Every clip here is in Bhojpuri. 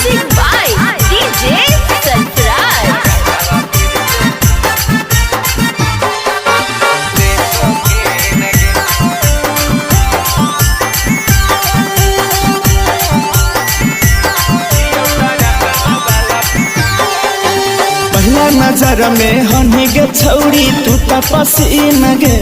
Music by DJ Sarfraz. पहला नजर में हनी गे छौरी तू त पसीना गे।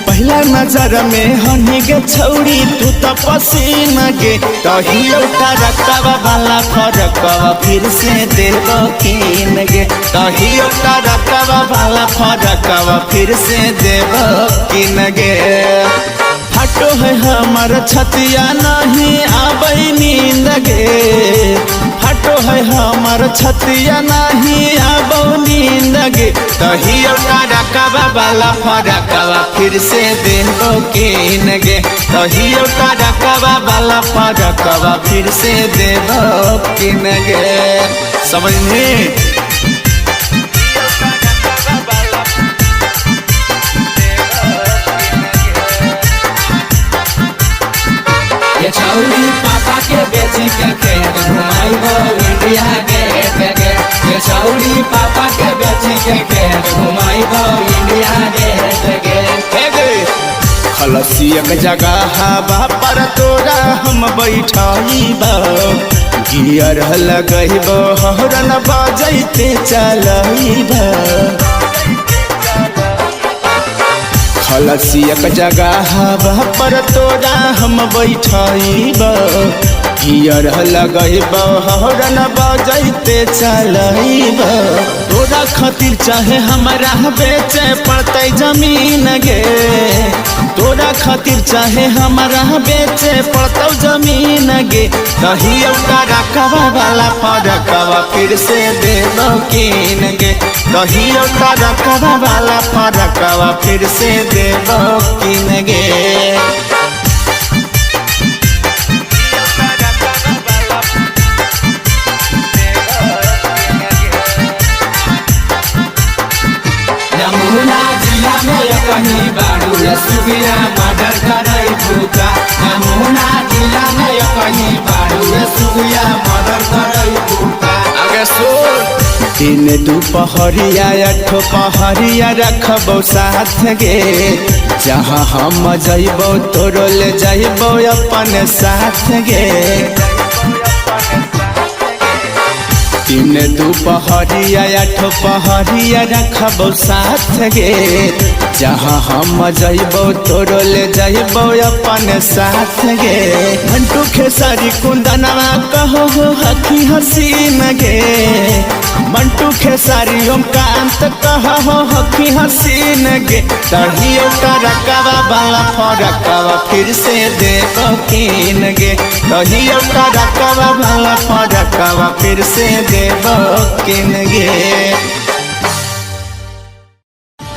पहला नजर में हनी गे छौरी तू त पसीना गे। कहियो रकवा वाला फरकवा फिर से देबो कीन गे। कहियो रकवा वाला फरकवा फिर से देबो कीन गे। हटो है हमार छतिया नहीं आबै नींद गे। हटो है हमार छतिया नहीं आबो नींद गे। कहियो रकवा वाला फरकवा फिर से देबो कीन गे। कहियो रकवा वाला फरकवा फिर से देबो कीन गे। समझनी ये छौरी पापा के बेची के खेत घुमाइबो इंडिया गेट गे। ये छौरी पापा के बेची के खेत घुमाइबो इंडिया गेट गे। खलसी एक जगह हवा पर तोरा हम बैठाइबो। गियर लगइबो हरन बजैते चलइबो। खलसी एक जगह हवा पर तोरा हम बैठाइबो। गियर लगइबो हरन बजैते चलइबो। तोरा खातिर चाहे हमरा बेचे पड़तै जमीन गे। तोरा खातिर चाहे हमरा बेचे पड़तौ जमीन गे। कहियो रकवा वाला फरकवा फिर से देबो कीन गे। कहियो रकवा वाला फरकवा फिर से देबो कीन गे। नमूना जिला में कहीं बाड़ू सुबिया मर्डर करई भूका। नमूना जिला में कहीं बाड़ू सुबिया मर्डर करई भूका। आगे सुन दिन दुपहरिया अठो पहरिया रखबो साथ गे। जहाँ हम जइबो तोरो ले जइबो अपन साथ गे। दिन दुपहरिया अठो पहरिया रखबो साथ गे। जहाँ हम जइबो तोरो ले जइबो अपन साथ गे। घंटू खेसारी कुंदनवा कहो हकी हसीन गे। मंटू खेसारी ओमकांत कहो हकी हसीन गे। कहियो रकवा वाला फरकवा फिर से देबो कीन गे। कहियो रकवा वाला फरकवा फिर से देबो कीन गे।